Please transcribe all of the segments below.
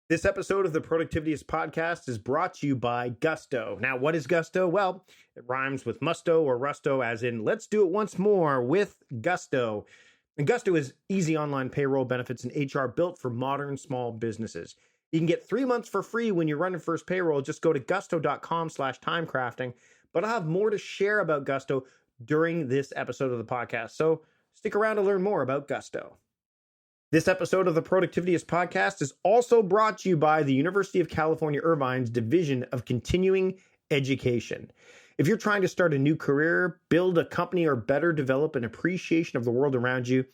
This episode of the Productivityist podcast is brought to you by Gusto. Now, what is Gusto? Well, it rhymes with musto or rusto, as in let's do it once more with Gusto. And Gusto is easy online payroll, benefits, and HR built for modern small businesses. You can get 3 months for free when you're running first payroll. Just go to gusto.com/timecrafting. But I'll have more to share about Gusto during this episode of the podcast. So stick around to learn more about Gusto. This episode of the Productivityist podcast is also brought to you by the University of California, Irvine's Division of Continuing Education. If you're trying to start a new career, build a company, or better develop an appreciation of the world around you,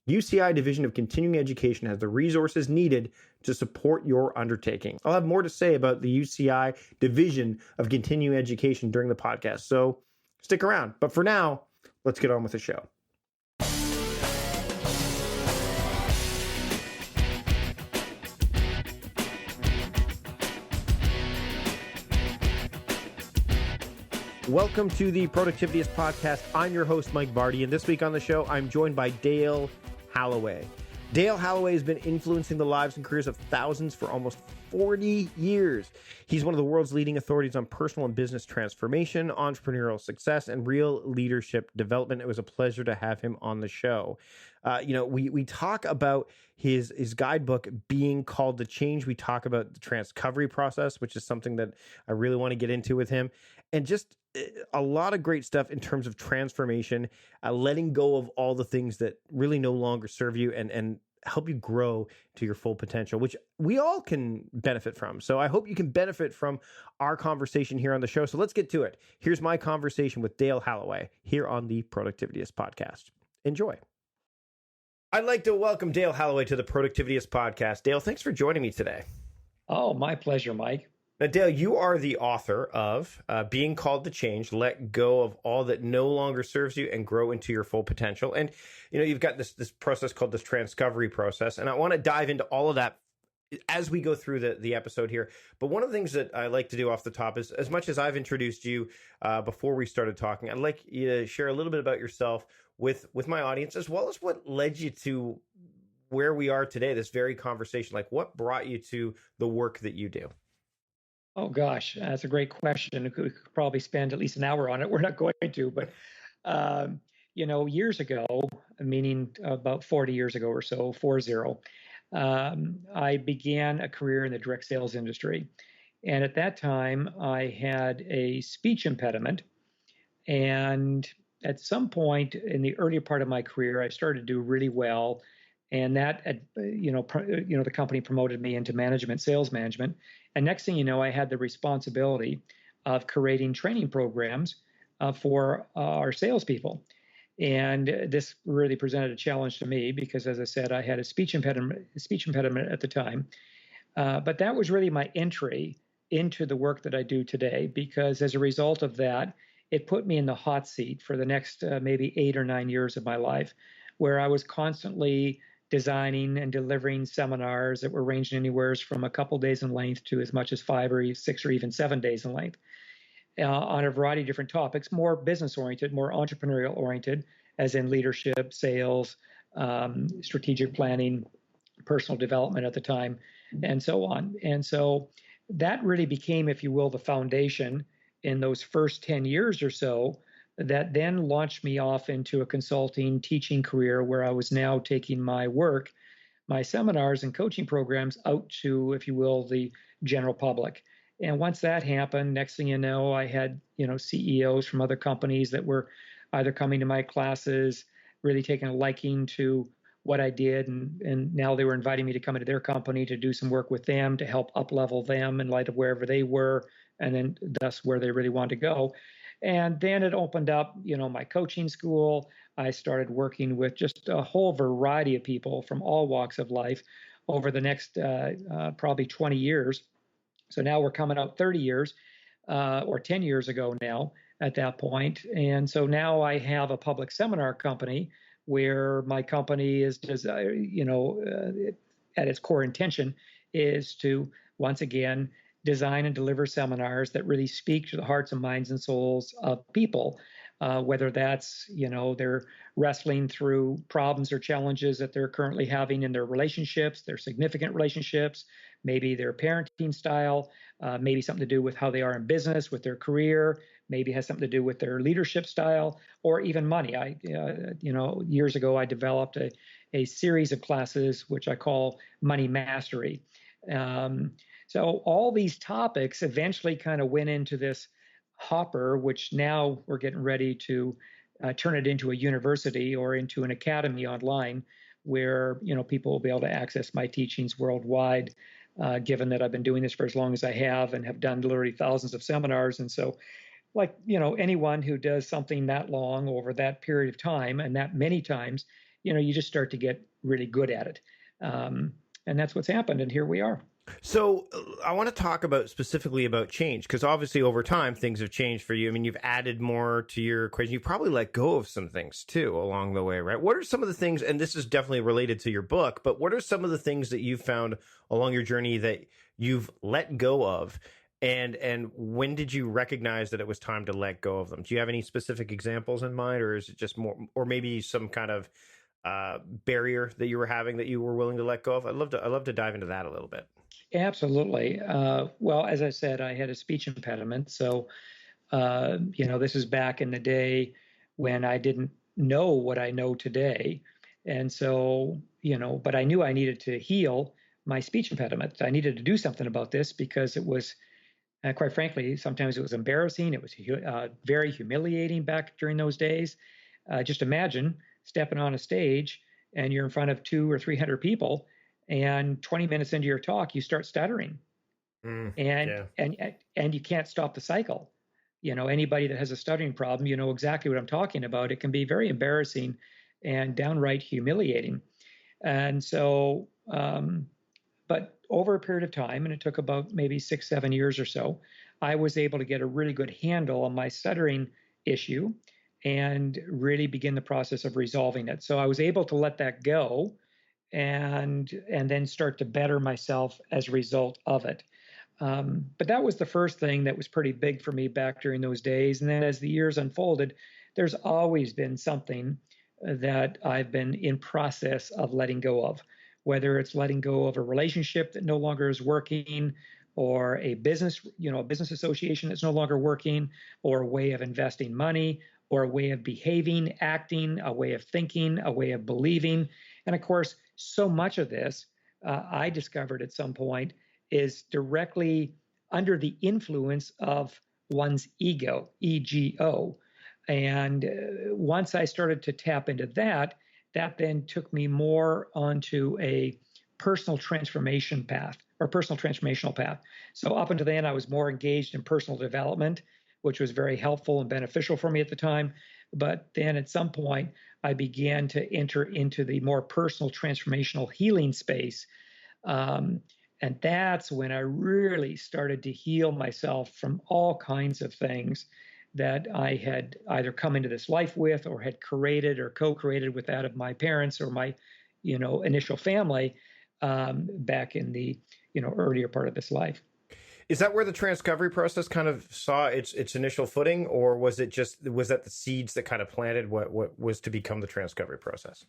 UCI Division of Continuing Education has the resources needed to support your undertaking. I'll have more to say about the UCI Division of Continuing Education during the podcast, so stick around. But for now, let's get on with the show. Welcome to the Productivityist podcast. I'm your host, Mike Vardy, and this week on the show, I'm joined by Dale Halaway. Dale Halaway has been influencing the lives and careers of thousands for almost 40 years. He's one of the world's leading authorities on personal and business transformation, entrepreneurial success, and real leadership development. It was a pleasure to have him on the show. We talk about his guidebook being called The Change. We talk about the Transcovery Process, which is something that I really want to get into with him. And just a lot of great stuff in terms of transformation, letting go of all the things that really no longer serve you and help you grow to your full potential, which we all can benefit from. So I hope you can benefit from our conversation here on the show. So let's get to it. Here's my conversation with Dale Halaway here on the Productivityist podcast. Enjoy. I'd like to welcome Dale Halaway to the Productivityist podcast. Dale, thanks for joining me today. Oh, my pleasure, Mike. Now, Dale, you are the author of Being Called to Change, Let Go of All That No Longer Serves You and Grow into Your Full Potential. And, you've got this process called this Transcovery Process. And I want to dive into all of that as we go through the episode here. But one of the things that I like to do off the top is, as much as I've introduced you before we started talking, I'd like you to share a little bit about yourself with my audience, as well as what led you to where we are today, this very conversation. Like, what brought you to the work that you do? Oh, gosh, that's a great question. We could probably spend at least an hour on it. We're not going to, but, years ago, meaning about 40 years ago or so, 40, I began a career in the direct sales industry. And at that time, I had a speech impediment. And at some point in the earlier part of my career, I started to do really well. And that, the company promoted me into management, sales management. And next thing you know, I had the responsibility of creating training programs for our salespeople. And this really presented a challenge to me because, as I said, I had a speech impediment at the time. But that was really my entry into the work that I do today, because as a result of that, it put me in the hot seat for the next maybe 8 or 9 years of my life, where I was constantly designing and delivering seminars that were ranging anywhere from a couple days in length to as much as 5 or 6 or even 7 days in length on a variety of different topics, more business-oriented, more entrepreneurial-oriented, as in leadership, sales, strategic planning, personal development at the time, and so on. And so that really became, if you will, the foundation in those first 10 years or so that then launched me off into a consulting teaching career where I was now taking my work, my seminars and coaching programs out to, if you will, the general public. And once that happened, next thing you know, I had, CEOs from other companies that were either coming to my classes, really taking a liking to what I did. And now they were inviting me to come into their company to do some work with them to help up-level them in light of wherever they were, and then thus where they really wanted to go. And then it opened up, my coaching school. I started working with just a whole variety of people from all walks of life over the next probably 20 years. So now we're coming up 30 years or 10 years ago now at that point. And so now I have a public seminar company where my company is, at its core intention is to, once again, design and deliver seminars that really speak to the hearts and minds and souls of people whether that's, they're wrestling through problems or challenges that they're currently having in their relationships, their significant relationships, maybe their parenting style, maybe something to do with how they are in business, with their career, maybe has something to do with their leadership style, or even money. Years ago, I developed a series of classes, which I call Money Mastery. So all these topics eventually kind of went into this hopper, which now we're getting ready to turn it into a university or into an academy online where, people will be able to access my teachings worldwide, given that I've been doing this for as long as I have and have done literally thousands of seminars. And so, like, anyone who does something that long over that period of time and that many times, you just start to get really good at it. And that's what's happened. And here we are. So I want to talk specifically about change, because obviously over time things have changed for you. I mean, you've added more to your equation. You probably let go of some things too along the way, right? What are some of the things, and this is definitely related to your book, but what are some of the things that you've found along your journey that you've let go of? And when did you recognize that it was time to let go of them? Do you have any specific examples in mind, or is it just more, or maybe some kind of barrier that you were having that you were willing to let go of? I'd love to dive into that a little bit. Absolutely. Well, as I said, I had a speech impediment. So, this is back in the day when I didn't know what I know today. And so, but I knew I needed to heal my speech impediment. I needed to do something about this because it was, quite frankly, sometimes it was embarrassing. It was very humiliating back during those days. Just imagine stepping on a stage and you're in front of 200 or 300 people, and 20 minutes into your talk, you start stuttering, and you can't stop the cycle. Anybody that has a stuttering problem, exactly what I'm talking about. It can be very embarrassing and downright humiliating. And so, but over a period of time, and it took about maybe 6-7 years or so, I was able to get a really good handle on my stuttering issue and really begin the process of resolving it. So I was able to let that go and then start to better myself as a result of it. But that was the first thing that was pretty big for me back during those days. And then as the years unfolded, there's always been something that I've been in process of letting go of, whether it's letting go of a relationship that no longer is working, or a business association that's no longer working, or a way of investing money, or a way of behaving, acting, a way of thinking, a way of believing. And of course, so much of this, I discovered at some point, is directly under the influence of one's ego, ego. And once I started to tap into that then took me more onto a personal transformation path, or personal transformational path. So up until then, I was more engaged in personal development, which was very helpful and beneficial for me at the time. But then at some point, I began to enter into the more personal transformational healing space. And that's when I really started to heal myself from all kinds of things that I had either come into this life with, or had created or co-created with that of my parents or my, initial family back in the, earlier part of this life. Is that where the Transcovery process kind of saw its initial footing, or was that the seeds that kind of planted what was to become the Transcovery process?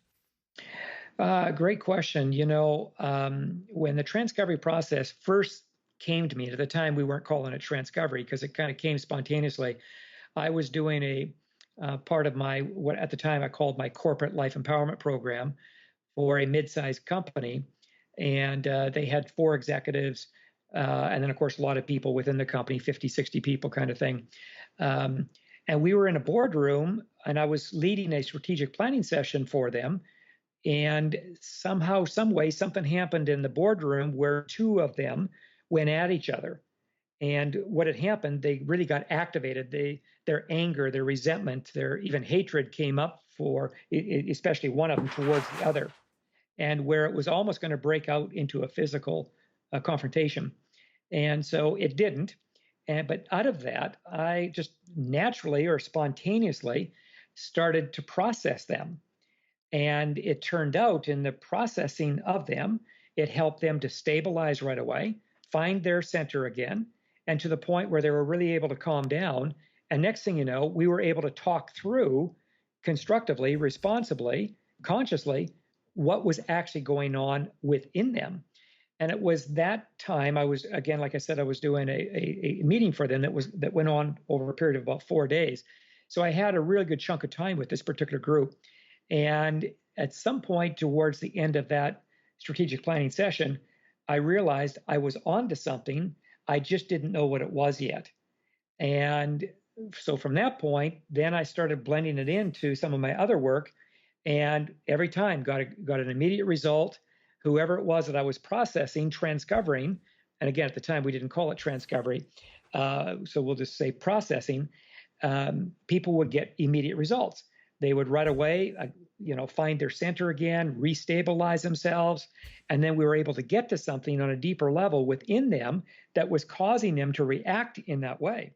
Great question. When the Transcovery process first came to me, at the time we weren't calling it Transcovery because it kind of came spontaneously. I was doing a part of what at the time I called my corporate life empowerment program for a mid-sized company, and they had 4 executives. And then, of course, a lot of people within the company, 50, 60 people kind of thing. And we were in a boardroom, and I was leading a strategic planning session for them. And somehow, some way, something happened in the boardroom where 2 of them went at each other. And what had happened, they really got activated. Their anger, their resentment, their even hatred came up for, especially one of them, towards the other. And where it was almost going to break out into a physical confrontation. And so it didn't. But out of that, I just naturally or spontaneously started to process them. And it turned out in the processing of them, it helped them to stabilize right away, find their center again, and to the point where they were really able to calm down And next thing you know, we were able to talk through constructively, responsibly, consciously, what was actually going on within them. And it was that time I was, again, like I said, I was doing a meeting for them that went on over a period of about 4 days. So I had a really good chunk of time with this particular group. And at some point towards the end of that strategic planning session, I realized I was onto something. I just didn't know what it was yet. And so from that point, then I started blending it into some of my other work, and every time got an immediate result. Whoever it was that I was processing, transcovering, and again at the time we didn't call it transcovery, so we'll just say processing. People would get immediate results. They would right away, find their center again, restabilize themselves, and then we were able to get to something on a deeper level within them that was causing them to react in that way.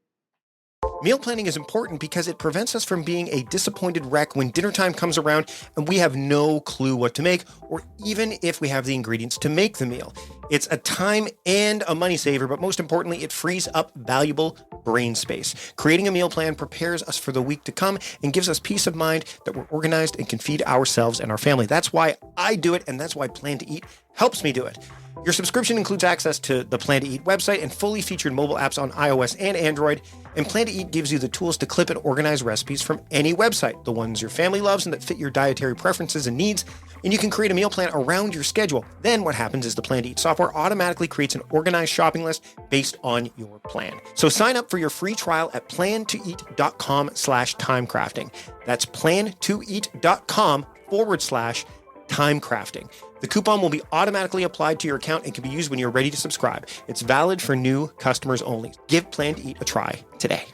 Meal planning is important because it prevents us from being a disappointed wreck when dinner time comes around and we have no clue what to make, or even if we have the ingredients to make the meal. It's a time and a money saver, but most importantly, it frees up valuable brain space. Creating a meal plan prepares us for the week to come and gives us peace of mind that we're organized and can feed ourselves and our family. That's why I do it, and that's why Plan to Eat helps me do it. Your subscription includes access to the Plan to Eat website and fully featured mobile apps on iOS and Android. And Plan to Eat gives you the tools to clip and organize recipes from any website, the ones your family loves and that fit your dietary preferences and needs. And you can create a meal plan around your schedule. Then what happens is the Plan to Eat software automatically creates an organized shopping list based on your plan. So sign up for your free trial at plantoeat.com/timecrafting. That's plantoeat.com/timecrafting. The coupon will be automatically applied to your account and can be used when you're ready to subscribe. It's valid for new customers only. Give Plan to Eat a try today.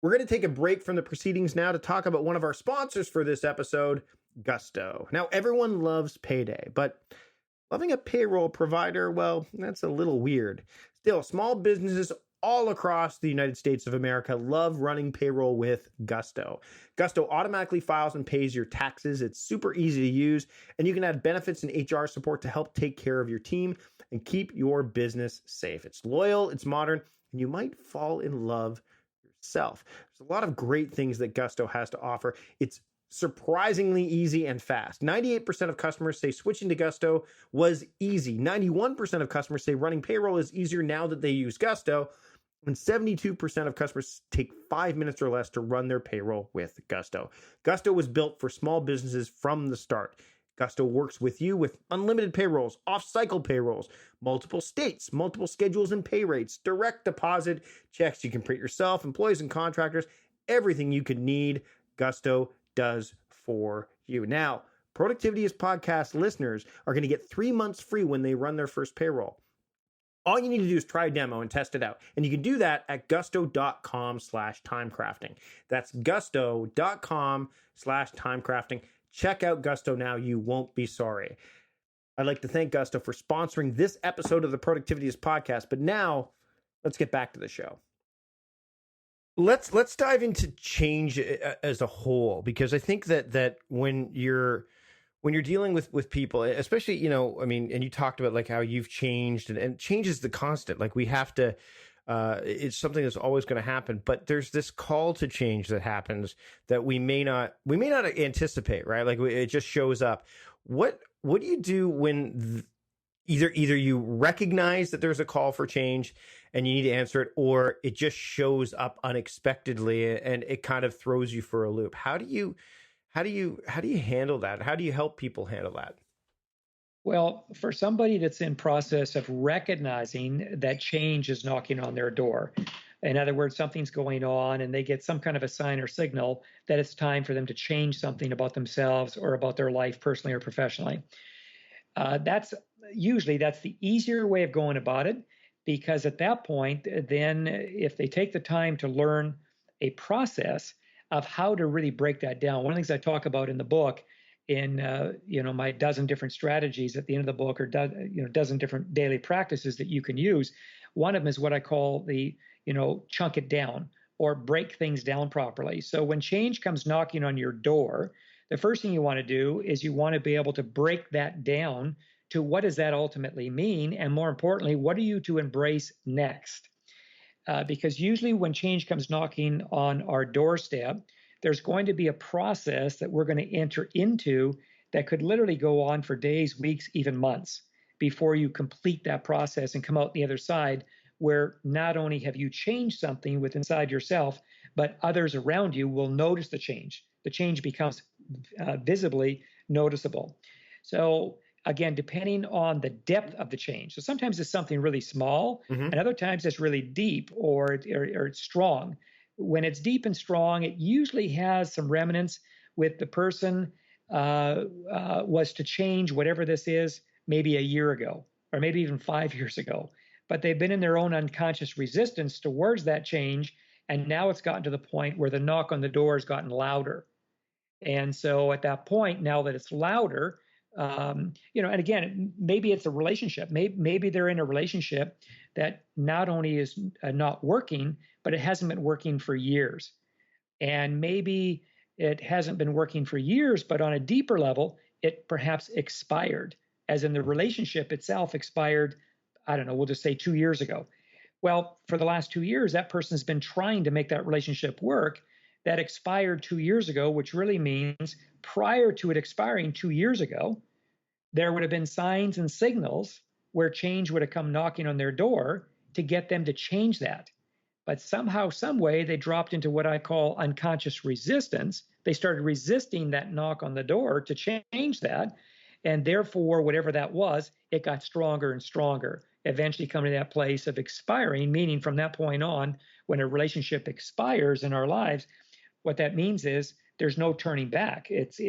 We're going to take a break from the proceedings now to talk about one of our sponsors for this episode, Gusto. Now, everyone loves payday, but loving a payroll provider, well, that's a little weird. Still, small businesses all across the United States of America love running payroll with Gusto. Gusto automatically files and pays your taxes. It's super easy to use, and you can add benefits and HR support to help take care of your team and keep your business safe. It's loyal, it's modern, and you might fall in love yourself. There's a lot of great things that Gusto has to offer. It's surprisingly easy and fast. 98% of customers say switching to Gusto was easy. 91% of customers say running payroll is easier now that they use Gusto. And 72% of customers take 5 minutes or less to run their payroll with Gusto. Gusto was built for small businesses from the start. Gusto works with you with unlimited payrolls, off-cycle payrolls, multiple states, multiple schedules and pay rates, direct deposit checks you can print yourself, employees and contractors, everything you could need, Gusto does for you. Now, Productivity is Podcast listeners are going to get 3 months free when they run their first payroll. All you need to do is try a demo and test it out. And you can do that at gusto.com/timecrafting. That's gusto.com/timecrafting. Check out Gusto now. You won't be sorry. I'd like to thank Gusto for sponsoring this episode of the Productivity is Podcast. But now, let's get back to the show. Let's dive into change as a whole, because I think that when you're dealing with people, especially, and you talked about like how you've changed, and change is the constant. Like we have to, it's something that's always going to happen, but there's this call to change that happens that we may not anticipate, right? Like it just shows up. What do you do when either you recognize that there's a call for change and you need to answer it, or it just shows up unexpectedly and it kind of throws you for a loop? How do you handle that? How do you help people handle that? Well, for somebody that's in process of recognizing that change is knocking on their door, in other words, something's going on and they get some kind of a sign or signal that it's time for them to change something about themselves or about their life personally or professionally. That's the easier way of going about it, because at that point, then if they take the time to learn a process of how to really break that down. One of the things I talk about in the book, in my dozen different strategies at the end of the book, or dozen different daily practices that you can use. One of them is what I call the chunk it down or break things down properly. So when change comes knocking on your door, the first thing you want to do is you want to be able to break that down to what does that ultimately mean, and more importantly, what are you to embrace next? because usually when change comes knocking on our doorstep, there's going to be a process that we're going to enter into that could literally go on for days, weeks, even months before you complete that process and come out the other side, where not only have you changed something within inside yourself, but others around you will notice the change. The change becomes visibly noticeable. So again, depending on the depth of the change. So sometimes it's something really small, and other times it's really deep or it's strong. When it's deep and strong, it usually has some remnants with the person was to change whatever this is maybe a year ago, or maybe even 5 years ago. But they've been in their own unconscious resistance towards that change, and now it's gotten to the point where the knock on the door has gotten louder. And so at that point, now that it's louder, and again, maybe it's a relationship. Maybe they're in a relationship that not only is not working, but it hasn't been working for years. And maybe it hasn't been working for years, but on a deeper level, it perhaps expired, as in the relationship itself expired, I don't know, we'll just say 2 years ago. Well, for the last 2 years, that person's been trying to make that relationship work. That expired 2 years ago, which really means prior to it expiring 2 years ago, there would have been signs and signals where change would have come knocking on their door to get them to change that. But somehow, some way, they dropped into what I call unconscious resistance. They started resisting that knock on the door to change that. And therefore, whatever that was, it got stronger and stronger, eventually coming to that place of expiring, meaning from that point on, when a relationship expires in our lives, what that means is there's no turning back. It's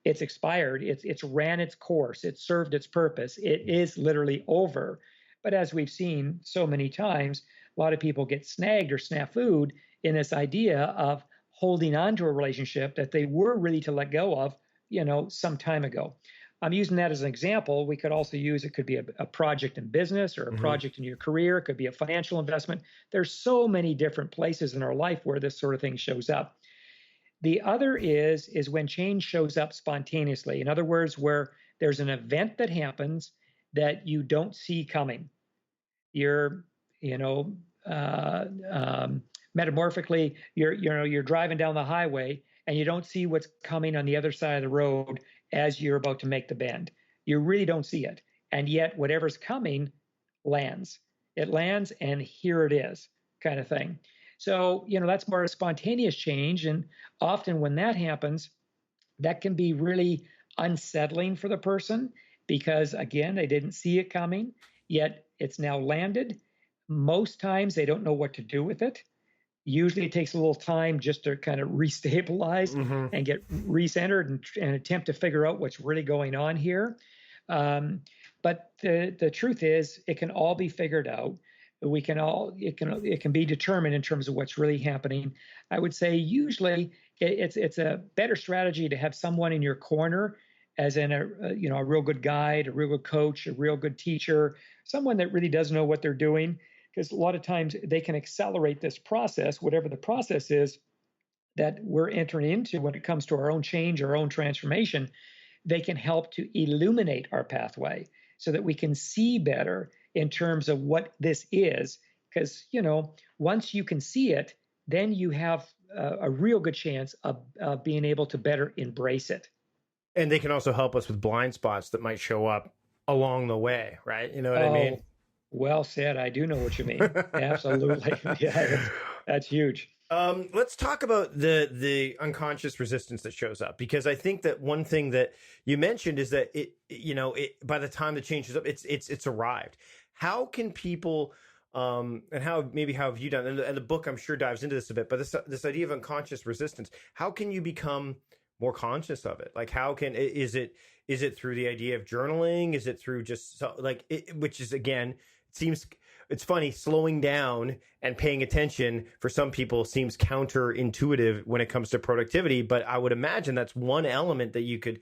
expired. It's ran its course. It served its purpose. It is literally over. But as we've seen so many times, a lot of people get snagged or snafu'd in this idea of holding on to a relationship that they were ready to let go of, some time ago. I'm using that as an example. We could also use, it could be a project in business or a project in your career. It could be a financial investment. There's so many different places in our life where this sort of thing shows up. The other is when change shows up spontaneously. In other words, where there's an event that happens that you don't see coming. You're, metamorphically, you're driving down the highway and you don't see what's coming on the other side of the road as you're about to make the bend. You really don't see it. And yet whatever's coming lands. It lands and here it is, kind of thing. So, that's more a spontaneous change. And often when that happens, that can be really unsettling for the person because, again, they didn't see it coming, yet it's now landed. Most times they don't know what to do with it. Usually it takes a little time just to kind of restabilize and get recentered and attempt to figure out what's really going on here. But the truth is, it can all be figured out. It can be determined in terms of what's really happening. I would say usually it's a better strategy to have someone in your corner, as in a real good guide, a real good coach, a real good teacher, someone that really does know what they're doing. Because a lot of times they can accelerate this process, whatever the process is that we're entering into when it comes to our own change, our own transformation. They can help to illuminate our pathway so that we can see better in terms of what this is. Because, once you can see it, then you have a real good chance of being able to better embrace it. And they can also help us with blind spots that might show up along the way, right? You know what I mean? Well said. I do know what you mean. Absolutely. Yeah, that's huge. Let's talk about the unconscious resistance that shows up, because I think that one thing that you mentioned is that it by the time the change is up, it's arrived. How can people and how have you done? And the book I'm sure dives into this a bit, but this idea of unconscious resistance, how can you become more conscious of it? Like, is it through the idea of journaling? Is it through just which is, again, it's funny, slowing down and paying attention for some people seems counterintuitive when it comes to productivity, but I would imagine that's one element that you could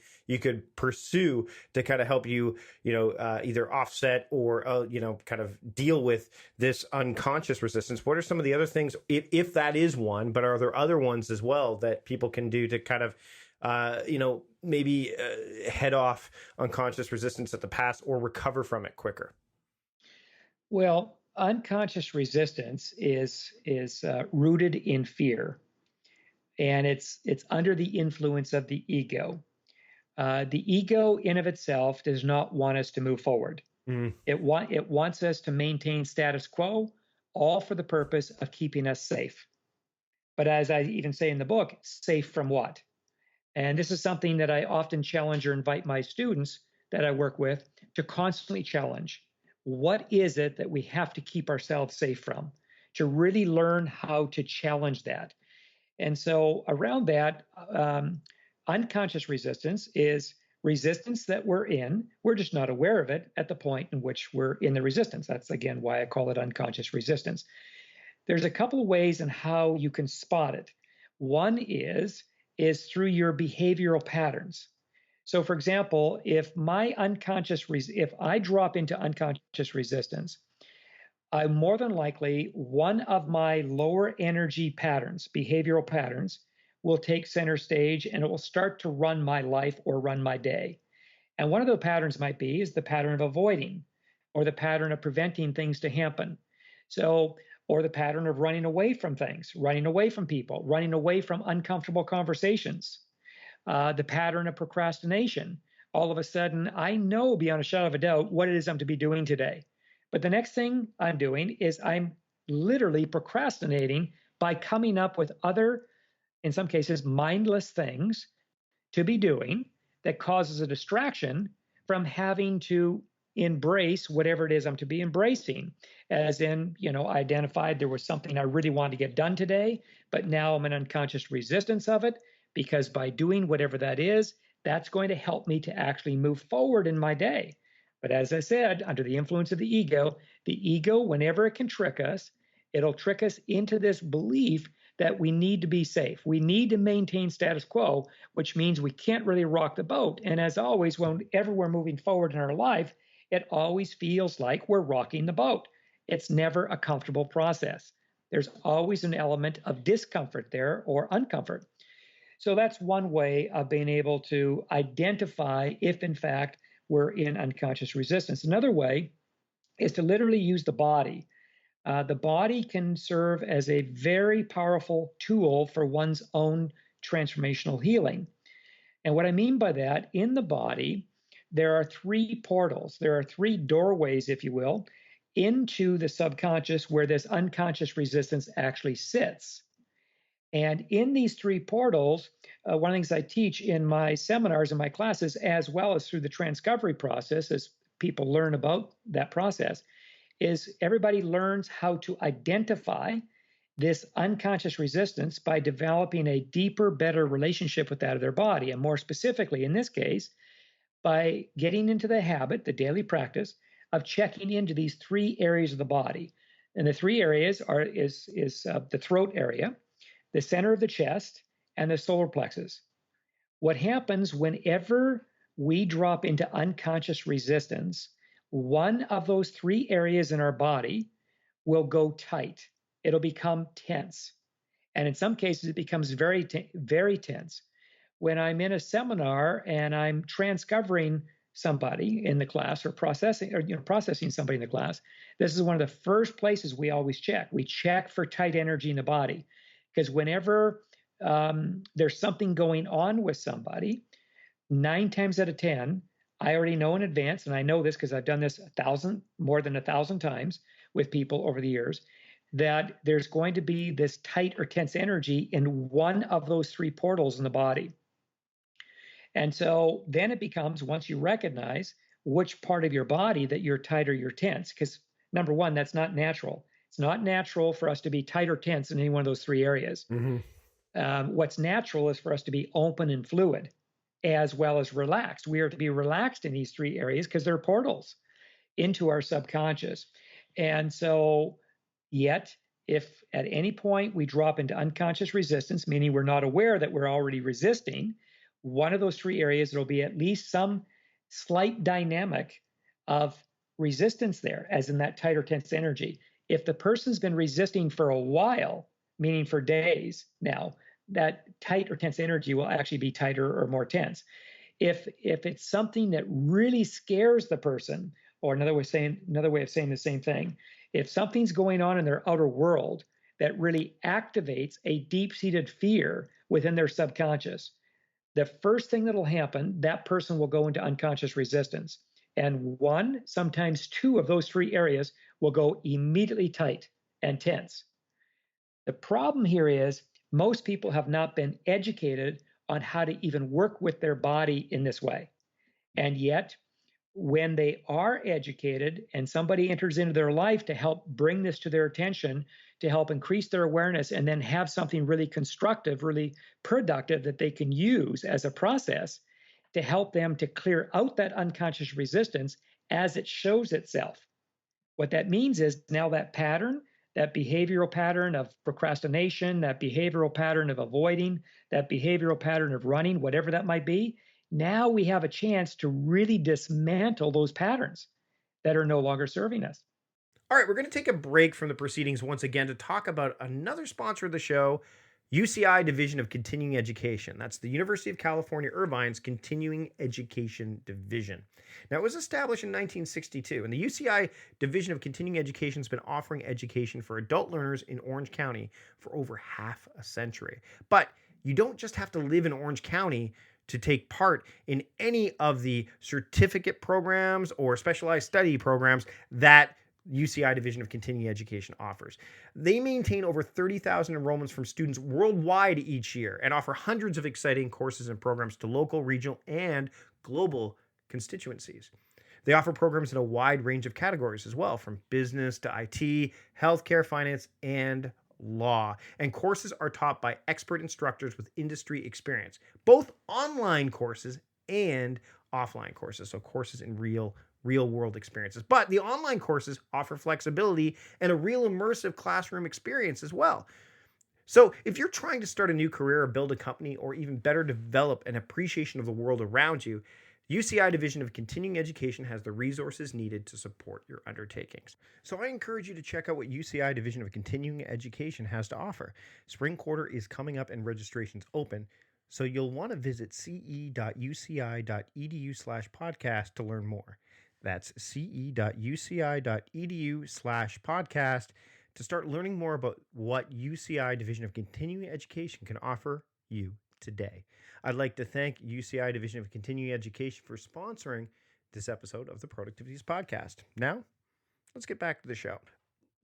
pursue to kind of help you, either offset or, kind of deal with this unconscious resistance. What are some of the other things, if that is one, but are there other ones as well that people can do to kind of, maybe head off unconscious resistance at the past or recover from it quicker? Well, unconscious resistance is rooted in fear, and it's under the influence of the ego. The ego in of itself does not want us to move forward. It wants us to maintain status quo, all for the purpose of keeping us safe. But as I even say in the book, safe from what? And this is something that I often challenge or invite my students that I work with to constantly challenge. What is it that we have to keep ourselves safe from? To really learn how to challenge that. And so around that, unconscious resistance is resistance that we're in. We're just not aware of it at the point in which we're in the resistance. That's, again, why I call it unconscious resistance. There's a couple of ways in how you can spot it. One is through your behavioral patterns. So, for example, if I drop into unconscious resistance, I more than likely, one of my lower energy patterns, behavioral patterns, will take center stage and it will start to run my life or run my day. And one of the patterns might be is the pattern of avoiding or the pattern of preventing things to happen. So, or the pattern of running away from things, running away from people, running away from uncomfortable conversations, the pattern of procrastination. All of a sudden, I know beyond a shadow of a doubt what it is I'm to be doing today. But the next thing I'm doing is I'm literally procrastinating by coming up with other, in some cases, mindless things to be doing that causes a distraction from having to embrace whatever it is I'm to be embracing. As in, I identified there was something I really wanted to get done today, but now I'm in unconscious resistance of it because by doing whatever that is, that's going to help me to actually move forward in my day. But as I said, under the influence of the ego, whenever it can trick us, it'll trick us into this belief that we need to be safe. We need to maintain status quo, which means we can't really rock the boat. And as always, whenever we're moving forward in our life, it always feels like we're rocking the boat. It's never a comfortable process. There's always an element of discomfort there or uncomfort. So that's one way of being able to identify if, in fact, we're in unconscious resistance. Another way is to literally use the body. The body can serve as a very powerful tool for one's own transformational healing. And what I mean by that, in the body, there are three portals. There are three doorways, if you will, into the subconscious where this unconscious resistance actually sits. And in these three portals, one of the things I teach in my seminars and my classes, as well as through the Transcovery process, as people learn about that process, is everybody learns how to identify this unconscious resistance by developing a deeper, better relationship with that of their body. And more specifically, in this case, by getting into the habit, the daily practice, of checking into these three areas of the body. And the three areas is the throat area, the center of the chest, and the solar plexus. What happens whenever we drop into unconscious resistance, one of those three areas in our body will go tight. It'll become tense. And in some cases, it becomes very, very tense. When I'm in a seminar and I'm transcovering somebody in the class or processing somebody in the class, this is one of the first places we always check. We check for tight energy in the body. Because whenever there's something going on with somebody, 9 times out of 10, I already know in advance, and I know this because I've done this more than 1,000 times with people over the years, that there's going to be this tight or tense energy in one of those three portals in the body. And so then it becomes, once you recognize which part of your body that you're tight or you're tense, because number one, that's not natural. It's not natural for us to be tight or tense in any one of those three areas. Mm-hmm. What's natural is for us to be open and fluid, as well as relaxed. We are to be relaxed in these three areas because they're portals into our subconscious. And so, yet, if at any point we drop into unconscious resistance, meaning we're not aware that we're already resisting, one of those three areas, there'll be at least some slight dynamic of resistance there, as in that tight or tense energy. If the person's been resisting for a while, meaning for days now, that tight or tense energy will actually be tighter or more tense. If it's something that really scares the person, or another way of saying the same thing, If something's going on in their outer world that really activates a deep-seated fear within their subconscious, the first thing that'll happen, that person will go into unconscious resistance. And one, sometimes two of those three areas will go immediately tight and tense. The problem here is most people have not been educated on how to even work with their body in this way. And yet, when they are educated and somebody enters into their life to help bring this to their attention, to help increase their awareness, and then have something really constructive, really productive that they can use as a process to help them to clear out that unconscious resistance as it shows itself. What that means is now that pattern, that behavioral pattern of procrastination, that behavioral pattern of avoiding, that behavioral pattern of running, whatever that might be, now we have a chance to really dismantle those patterns that are no longer serving us. All right, we're going to take a break from the proceedings once again to talk about another sponsor of the show, UCI Division of Continuing Education. That's the University of California, Irvine's Continuing Education Division. Now, it was established in 1962, and the UCI Division of Continuing Education has been offering education for adult learners in Orange County for over half a century. But you don't just have to live in Orange County to take part in any of the certificate programs or specialized study programs that UCI Division of Continuing Education offers. They maintain over 30,000 enrollments from students worldwide each year and offer hundreds of exciting courses and programs to local, regional, and global constituencies. They offer programs in a wide range of categories as well, from business to IT, healthcare, finance, and law. And courses are taught by expert instructors with industry experience, both online courses and offline courses, so courses in real world experiences. But the online courses offer flexibility and a real immersive classroom experience as well. So if you're trying to start a new career or build a company or even better develop an appreciation of the world around you, UCI Division of Continuing Education has the resources needed to support your undertakings. So I encourage you to check out what UCI Division of Continuing Education has to offer. Spring quarter is coming up and registration's open, so you'll want to visit ce.uci.edu/podcast to learn more. That's ce.uci.edu/podcast to start learning more about what UCI Division of Continuing Education can offer you today. I'd like to thank UCI Division of Continuing Education for sponsoring this episode of the Productivities Podcast. Now, let's get back to the show.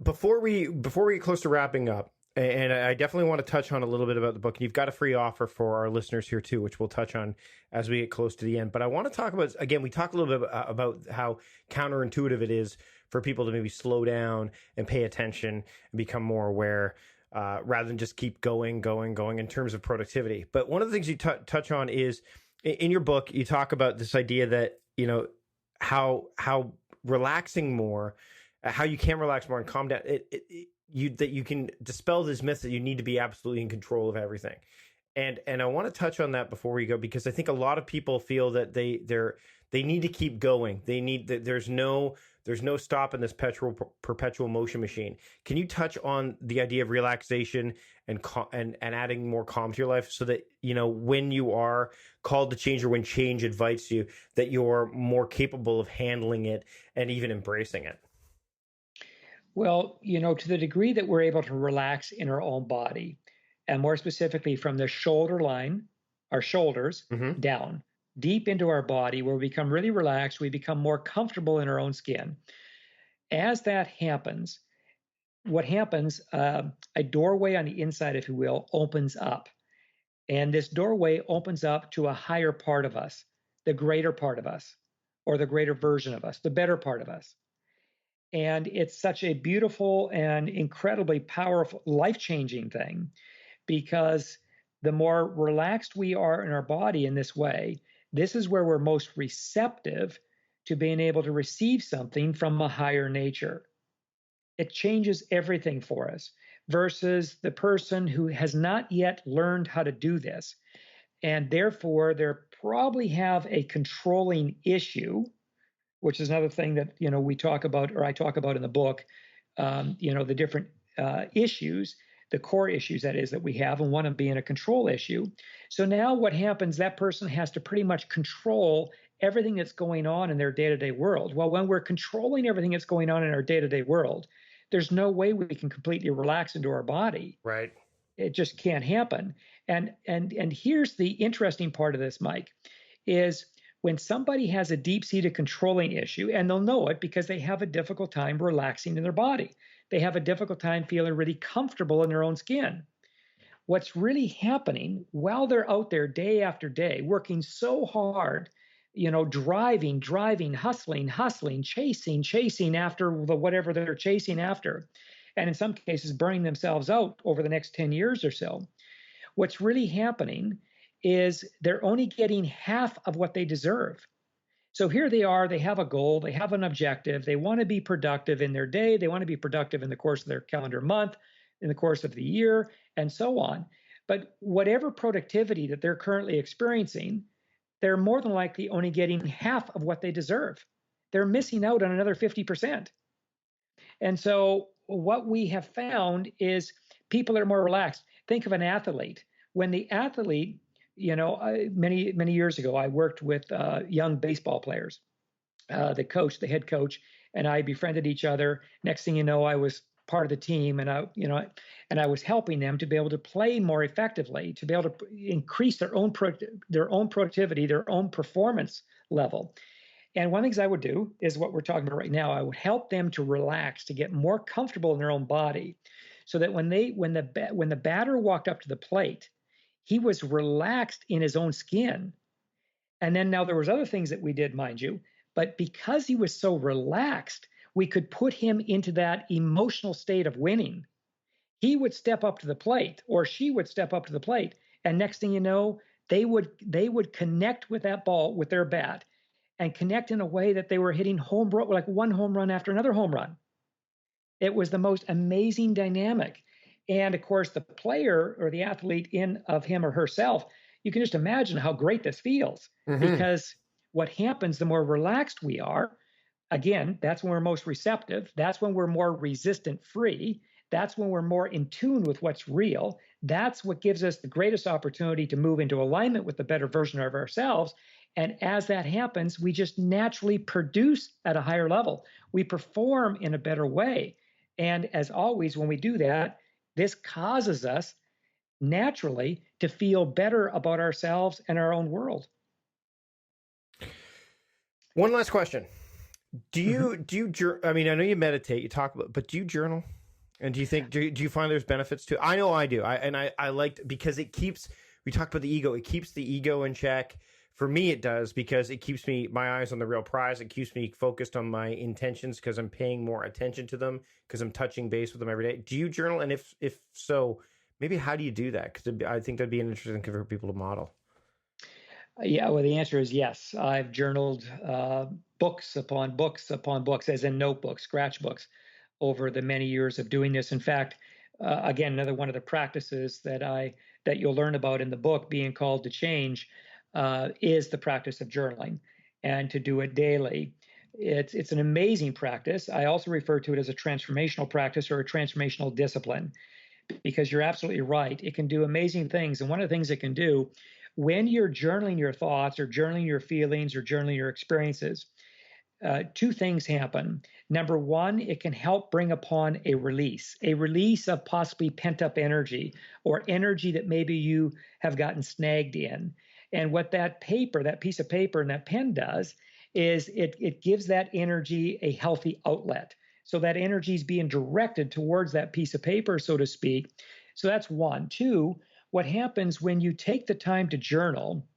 Before we get close to wrapping up, and I definitely want to touch on a little bit about the book. And you've got a free offer for our listeners here too, which we'll touch on as we get close to the end. But I want to talk about, again, we talked a little bit about how counterintuitive it is for people to maybe slow down and pay attention and become more aware rather than just keep going in terms of productivity. But one of the things you touch on is in your book, you talk about this idea that, you know, how relaxing more, how you can relax more and calm down. That you can dispel this myth that you need to be absolutely in control of everything. And I want to touch on that before we go, because I think a lot of people feel that they need to keep going. They need that there's no stop in this perpetual motion machine. Can you touch on the idea of relaxation and adding more calm to your life so that, you know, when you are called to change or when change invites you, that you're more capable of handling it and even embracing it? Well, you know, to the degree that we're able to relax in our own body, and more specifically from the shoulder line, our shoulders down, deep into our body, where we become really relaxed, we become more comfortable in our own skin. As that happens, what happens, a doorway on the inside, if you will, opens up. And this doorway opens up to a higher part of us, the greater part of us, or the greater version of us, the better part of us. And it's such a beautiful and incredibly powerful, life-changing thing, because the more relaxed we are in our body in this way, this is where we're most receptive to being able to receive something from a higher nature. It changes everything for us versus the person who has not yet learned how to do this. And therefore, they probably have a controlling issue, which is another thing that, you know, we talk about, or I talk about in the book, you know, the different issues, the core issues, that is, that we have, and one of being a control issue. So now what happens, that person has to pretty much control everything that's going on in their day-to-day world. Well, when we're controlling everything that's going on in our day-to-day world, there's no way we can completely relax into our body. Right. It just can't happen. And here's the interesting part of this, Mike, is when somebody has a deep-seated controlling issue, and they'll know it because they have a difficult time relaxing in their body. They have a difficult time feeling really comfortable in their own skin. What's really happening while they're out there day after day, working so hard, driving, hustling, chasing after the whatever they're chasing after, and in some cases burning themselves out over the next 10 years or so. What's really happening is they're only getting half of what they deserve. So here they are, they have a goal, they have an objective, they want to be productive in their day, they want to be productive in the course of their calendar month, in the course of the year, and so on. But whatever productivity that they're currently experiencing, they're more than likely only getting half of what they deserve. They're missing out on another 50%. And so what we have found is people are more relaxed. Think of an athlete. When the athlete, many years ago, I worked with young baseball players. The head coach, and I befriended each other. Next thing you know, I was part of the team, and I was helping them to be able to play more effectively, to be able to increase their own productivity, their own performance level. And one of the things I would do is what we're talking about right now. I would help them to relax, to get more comfortable in their own body, so that when the batter walked up to the plate, he was relaxed in his own skin. And then now there was other things that we did, mind you, but because he was so relaxed, we could put him into that emotional state of winning. He would step up to the plate, or she would step up to the plate, and next thing you know, they would connect with that ball with their bat, and connect in a way that they were hitting like one home run after another home run. It was the most amazing dynamic. And of course, the player or the athlete in of him or herself, you can just imagine how great this feels. Because what happens, the more relaxed we are, again, that's when we're most receptive. That's when we're more resistant free. That's when we're more in tune with what's real. That's what gives us the greatest opportunity to move into alignment with the better version of ourselves. And as that happens, we just naturally produce at a higher level. We perform in a better way. And as always, when we do that, this causes us naturally to feel better about ourselves and our own world. One last question. Do you, I mean, I know you meditate, you talk about, but do you journal? And do you find there's benefits to it? I know I do. I liked, because we talked about the ego. It keeps the ego in check. For me, it does, because it keeps my eyes on the real prize. It keeps me focused on my intentions because I'm paying more attention to them, because I'm touching base with them every day. Do you journal? And if so, maybe how do you do that? Because I think that'd be an interesting thing for people to model. Yeah, well, the answer is yes. I've journaled books upon books upon books, as in notebooks, scratchbooks, over the many years of doing this. In fact, again, another one of the practices that you'll learn about in the book, Being Called to Change, is the practice of journaling, and to do it daily. It's an amazing practice. I also refer to it as a transformational practice or a transformational discipline, because you're absolutely right. It can do amazing things. And one of the things it can do when you're journaling your thoughts or journaling your feelings or journaling your experiences, two things happen. Number one, it can help bring upon a release of possibly pent-up energy, or energy that maybe you have gotten snagged in. And what that piece of paper and that pen does is it gives that energy a healthy outlet. So that energy is being directed towards that piece of paper, so to speak. So that's one. Two, what happens when you take the time to journal,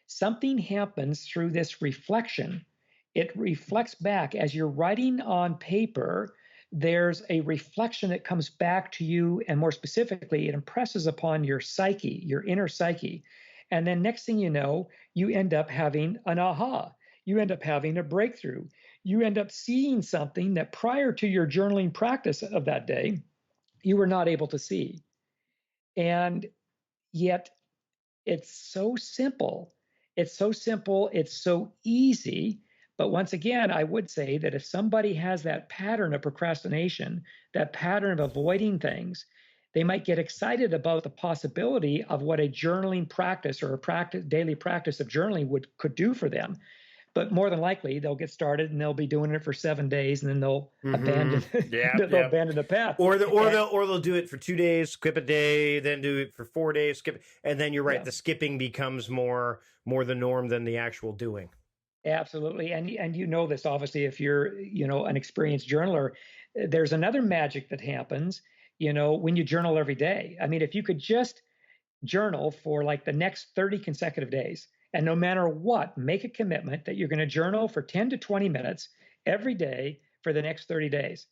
something happens through this reflection. It reflects back as you're writing on paper. There's a reflection that comes back to you, and more specifically, it impresses upon your psyche, your inner psyche. And then next thing you know, you end up having an aha. You end up having a breakthrough. You end up seeing something that prior to your journaling practice of that day, you were not able to see. And yet it's so simple. It's so easy. But once again, I would say that if somebody has that pattern of procrastination, that pattern of avoiding things, they might get excited about the possibility of what a journaling practice or daily practice of journaling could do for them. But more than likely, they'll get started and they'll be doing it for 7 days, and then they'll abandon abandon the path. Or they'll do it for 2 days, skip a day, then do it for 4 days, skip, and then you're right. Yeah. The skipping becomes more the norm than the actual doing. Absolutely, and you know this obviously if you're an experienced journaler. There's another magic that happens when you journal every day. I mean, if you could just journal for like the next 30 consecutive days. And no matter what, make a commitment that you're going to journal for 10 to 20 minutes every day for the next 30 days.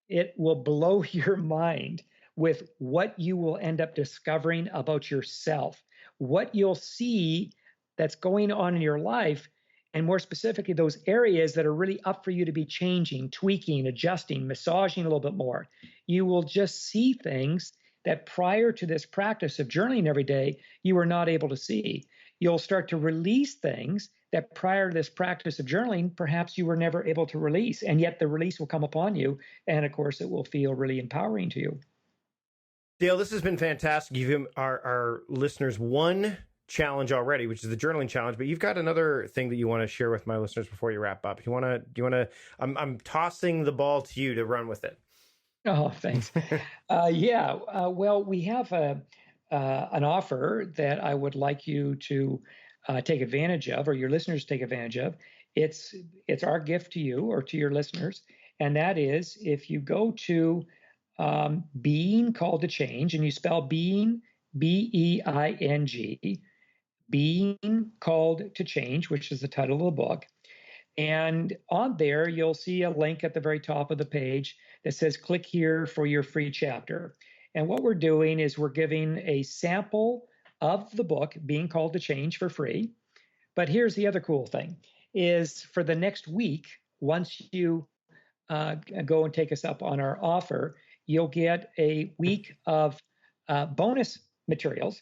It will blow your mind with what you will end up discovering about yourself, what you'll see that's going on in your life, and more specifically, those areas that are really up for you to be changing, tweaking, adjusting, massaging a little bit more. You will just see things that prior to this practice of journaling every day, you were not able to see. You'll start to release things that prior to this practice of journaling, perhaps you were never able to release, and yet the release will come upon you. And of course, it will feel really empowering to you. Dale, this has been fantastic. You've given our listeners one challenge already, which is the journaling challenge, but you've got another thing that you want to share with my listeners before you wrap up. Do you want to, I'm tossing the ball to you to run with it. Oh, thanks. Well, we have an offer that I would like you to take advantage of, or your listeners take advantage of. It's our gift to you or to your listeners, and that is if you go to Being Called to Change, and you spell being, BEING, Being Called to Change, which is the title of the book. And on there, you'll see a link at the very top of the page that says, click here for your free chapter. And what we're doing is we're giving a sample of the book, Being Called to Change, for free. But here's the other cool thing, is for the next week, once you go and take us up on our offer, you'll get a week of bonus materials,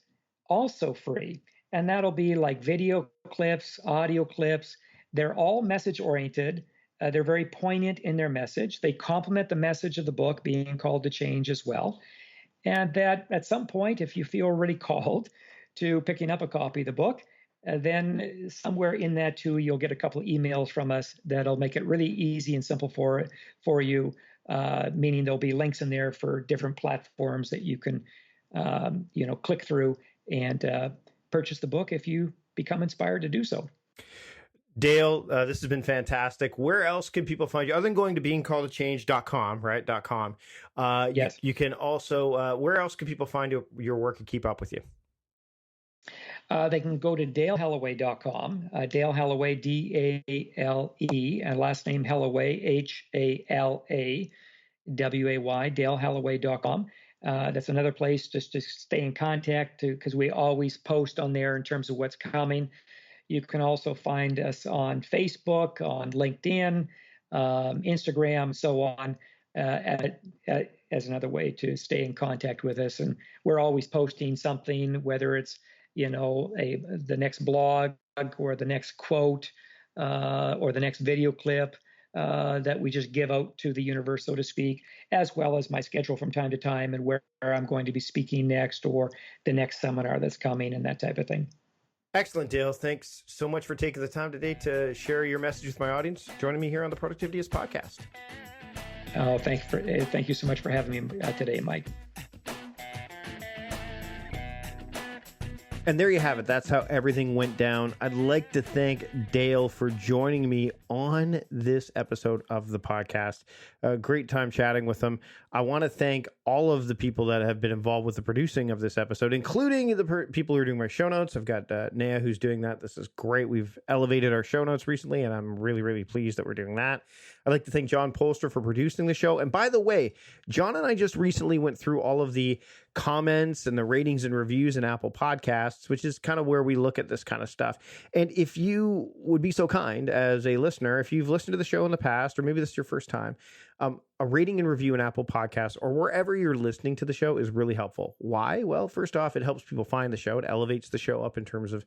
also free. And that'll be like video clips, audio clips. They're all message-oriented. They're very poignant in their message. They complement the message of the book, Being Called to Change, as well. And that at some point, if you feel really called to picking up a copy of the book, then somewhere in that too, you'll get a couple of emails from us that'll make it really easy and simple for you, meaning there'll be links in there for different platforms that you can click through and purchase the book if you become inspired to do so. Dale, this has been fantastic. Where else can people find you other than going to beingcalledtochange.com, right? .com. Yes. You can also, where else can people find your work and keep up with you? They can go to DaleHalaway.com, Dale Halaway, D-A-L-E, and last name Halaway, H-A-L-A-W-A-Y, DaleHalaway.com. That's another place just to stay in contact because we always post on there in terms of what's coming. You can also find us on Facebook, on LinkedIn, Instagram, so on, as another way to stay in contact with us. And we're always posting something, whether it's the next blog or the next quote or the next video clip that we just give out to the universe, so to speak, as well as my schedule from time to time and where I'm going to be speaking next or the next seminar that's coming and that type of thing. Excellent, Dale. Thanks so much for taking the time today to share your message with my audience, joining me here on the Productivityist podcast. Oh, thank you so much for having me today, Mike. And there you have it. That's how everything went down. I'd like to thank Dale for joining me on this episode of the podcast. A great time chatting with him. I want to thank all of the people that have been involved with the producing of this episode, including the people who are doing my show notes. I've got Naya who's doing that. This is great. We've elevated our show notes recently, and I'm really, really pleased that we're doing that. I'd like to thank John Polster for producing the show. And by the way, John and I just recently went through all of the comments and the ratings and reviews in Apple Podcasts, which is kind of where we look at this kind of stuff. And if you would be so kind as a listener, if you've listened to the show in the past, or maybe this is your first time, a rating and review in Apple Podcasts or wherever you're listening to the show is really helpful. Why? Well, first off, it helps people find the show. It elevates the show up in terms of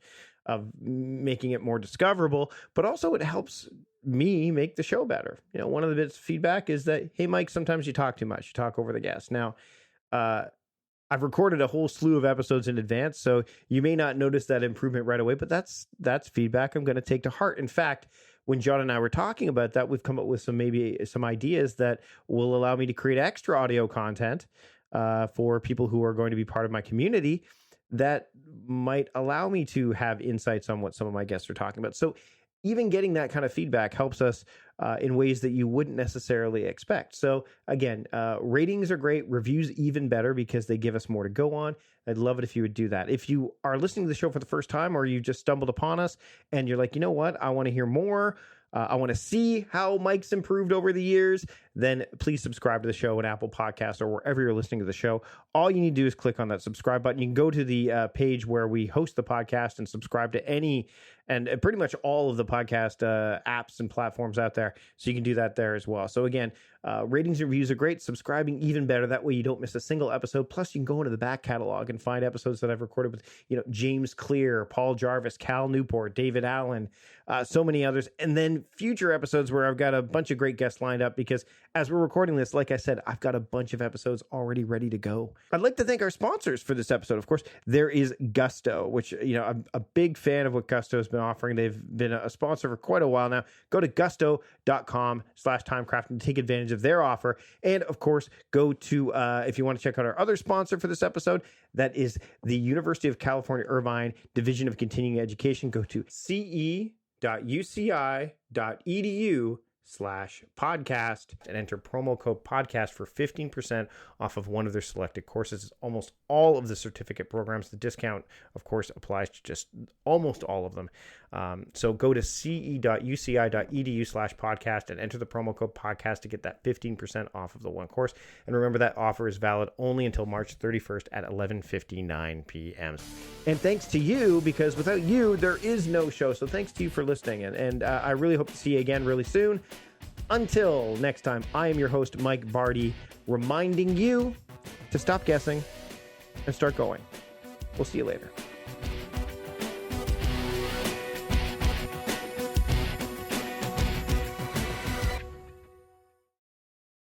making it more discoverable, but also it helps me make the show better. One of the bits of feedback is that, hey, Mike, sometimes you talk too much. You talk over the guest. Now, I've recorded a whole slew of episodes in advance, so you may not notice that improvement right away, but that's feedback I'm going to take to heart. In fact, when John and I were talking about that, we've come up with some ideas that will allow me to create extra audio content for people who are going to be part of my community that might allow me to have insights on what some of my guests are talking about. So even getting that kind of feedback helps us in ways that you wouldn't necessarily expect. So again, ratings are great, reviews even better because they give us more to go on. I'd love it if you would do that. If you are listening to the show for the first time or you just stumbled upon us and you're like, you know what, I want to hear more, I want to see how Mike's improved over the years, then please subscribe to the show on Apple Podcasts or wherever you're listening to the show. All you need to do is click on that subscribe button. You can go to the page where we host the podcast and subscribe to any and pretty much all of the podcast apps and platforms out there. So you can do that there as well. So again, ratings and reviews are great. Subscribing even better. That way you don't miss a single episode. Plus you can go into the back catalog and find episodes that I've recorded with, James Clear, Paul Jarvis, Cal Newport, David Allen, so many others. And then future episodes where I've got a bunch of great guests lined up because as we're recording this, like I said, I've got a bunch of episodes already ready to go. I'd like to thank our sponsors for this episode. Of course, there is Gusto, which, I'm a big fan of what Gusto has been offering. They've been a sponsor for quite a while now. Go to gusto.com/timecraft and take advantage of their offer. And of course, go to, if you want to check out our other sponsor for this episode, that is the University of California, Irvine Division of Continuing Education. Go to ce.uci.edu/podcast and enter promo code podcast for 15% off of one of their selected courses. It's almost all of the certificate programs. The discount, of course, applies to just almost all of them. So go to ce.uci.edu/podcast and enter the promo code podcast to get that 15% off of the one course. And remember, that offer is valid only until March 31st at 11:59 p.m. And thanks to you, because without you, there is no show. So thanks to you for listening. And I really hope to see you again really soon. Until next time, I am your host, Mike Barty, reminding you to stop guessing and start going. We'll see you later.